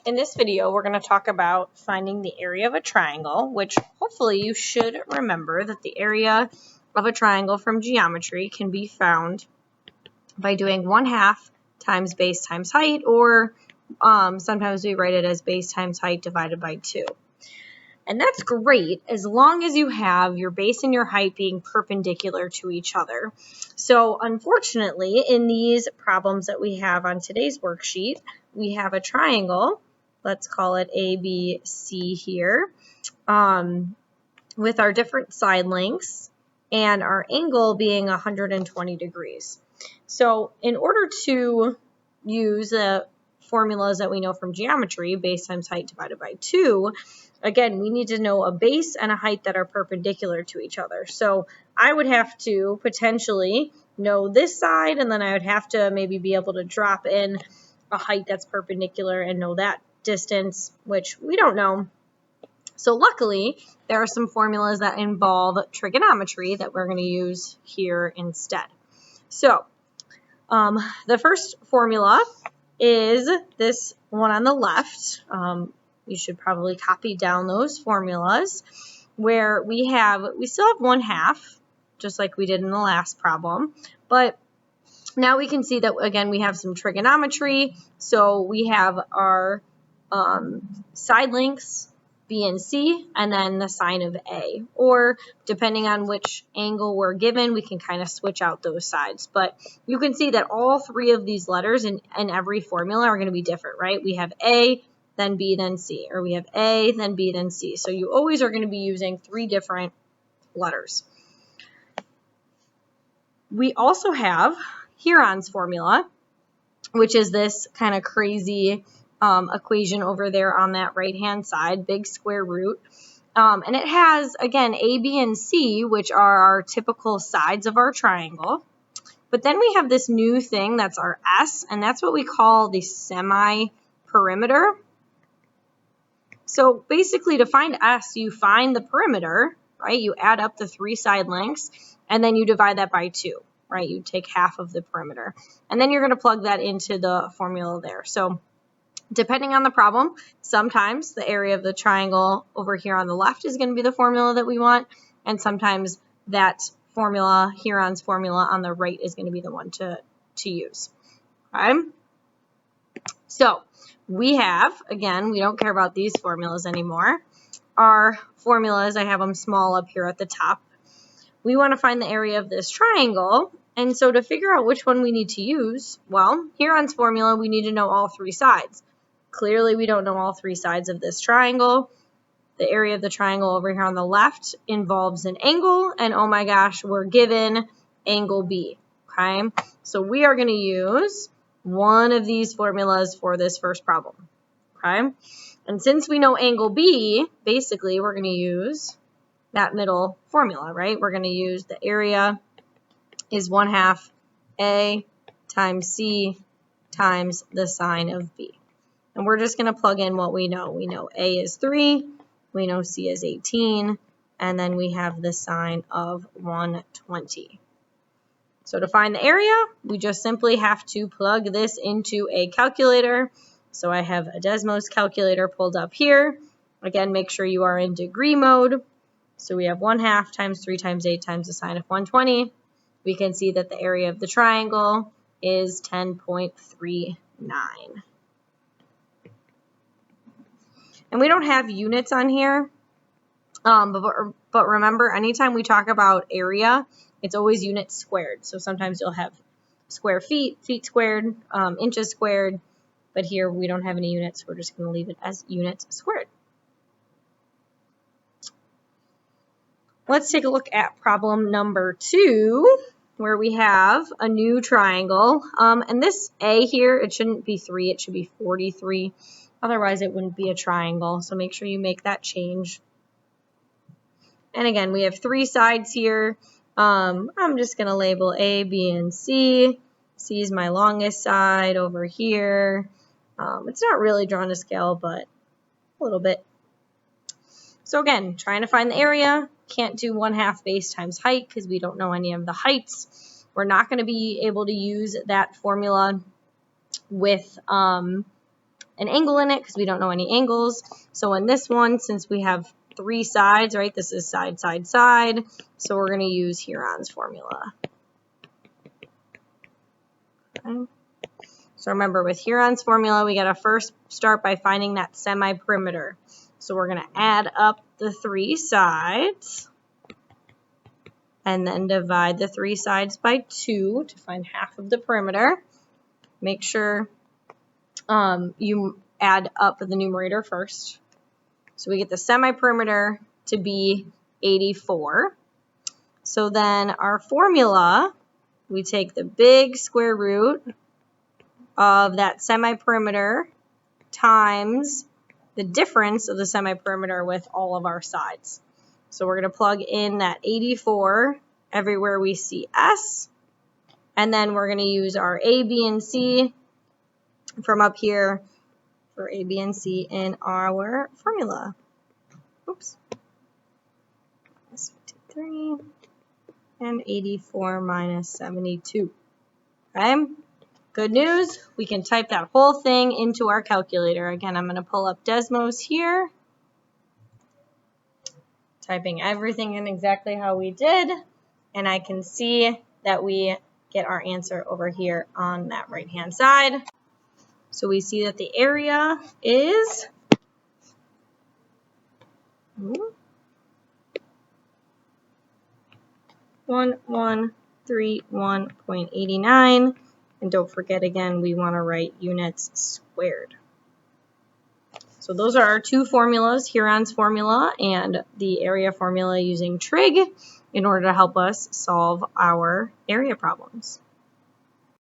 In this video, we're going to talk about finding the area of a triangle, which hopefully you should remember that the area of a triangle from geometry can be found by doing 1/2 times base times height, or sometimes we write it as base times height divided by 2. And that's great as long as you have your base and your height being perpendicular to each other. So unfortunately, in these problems that we have on today's worksheet, we have a triangle. Let's call it ABC here, with our different side lengths and our angle being 120 degrees. So in order to use the formulas that we know from geometry, base times height divided by 2, again, we need to know a base and a height that are perpendicular to each other. So I would have to potentially know this side, and then I would have to maybe be able to drop in a height that's perpendicular and know that distance, which we don't know. So luckily, there are some formulas that involve trigonometry that we're going to use here instead. So the first formula is this one on the left. You should probably copy down those formulas where we still have 1/2, just like we did in the last problem, but now we can see that again we have some trigonometry. So we have our side lengths B and C, and then the sine of A, or depending on which angle we're given, we can kind of switch out those sides. But you can see that all three of these letters in every formula are going to be different, right? We have A, then B, then C, or we have A, then B, then C. So you always are going to be using 3 different letters. We also have Heron's formula, which is this kind of crazy equation over there on that right-hand side, big square root. And it has, again, A, B, and C, which are our typical sides of our triangle. But then we have this new thing that's our S, and that's what we call the semi-perimeter. So basically, to find S, you find the perimeter, right? You add up the 3 side lengths, and then you divide that by 2, right? You take half of the perimeter. And then you're going to plug that into the formula there. So depending on the problem, sometimes the area of the triangle over here on the left is going to be the formula that we want, and sometimes that formula, Heron's formula on the right, is going to be the one to use. Okay? So we have, again, we don't care about these formulas anymore. Our formulas, I have them small up here at the top. We want to find the area of this triangle, and so to figure out which one we need to use, well, Heron's formula, we need to know all 3 sides. Clearly, we don't know all 3 sides of this triangle. The area of the triangle over here on the left involves an angle, and oh my gosh, we're given angle B, okay? So we are going to use one of these formulas for this first problem, okay? And since we know angle B, basically, we're going to use that middle formula, right? We're going to use the area is 1/2 A times C times the sine of B. And we're just going to plug in what we know. We know A is 3, we know C is 18, and then we have the sine of 120. So to find the area, we just simply have to plug this into a calculator. So I have a Desmos calculator pulled up here. Again, make sure you are in degree mode. So we have 1/2 times 3 times 8 times the sine of 120. We can see that the area of the triangle is 10.39. And we don't have units on here, but remember, anytime we talk about area, it's always units squared. So sometimes you'll have square feet, feet squared, inches squared, but here we don't have any units. We're just going to leave it as units squared. Let's take a look at problem number 2, where we have a new triangle. And this A here, it shouldn't be 3, it should be 43. Otherwise, it wouldn't be a triangle, so make sure you make that change. And again, we have 3 sides here. I'm just going to label A, B, and C. C is my longest side over here. It's not really drawn to scale, but a little bit. So again, trying to find the area. Can't do 1/2 base times height because we don't know any of the heights. We're not going to be able to use that formula with an angle in it because we don't know any angles. So in this one, since we have 3 sides, right, this is side, side, side, so we're going to use Huron's formula. Okay. So remember, with Huron's formula, we got to first start by finding that semi-perimeter. So we're going to add up the 3 sides and then divide the 3 sides by 2 to find half of the perimeter. Make sure you add up the numerator first. So we get the semi-perimeter to be 84. So then our formula, we take the big square root of that semi-perimeter times the difference of the semi-perimeter with all of our sides. So we're going to plug in that 84 everywhere we see S. And then we're going to use our A, B, and C from up here for A, B, and C in our formula. Oops. 53 and 84 minus 72. Okay. Good news, we can type that whole thing into our calculator. Again, I'm going to pull up Desmos here. Typing everything in exactly how we did. And I can see that we get our answer over here on that right-hand side. So we see that the area is 1131.89. And don't forget, again, we want to write units squared. So those are our 2 formulas, Huron's formula and the area formula using Trig, in order to help us solve our area problems.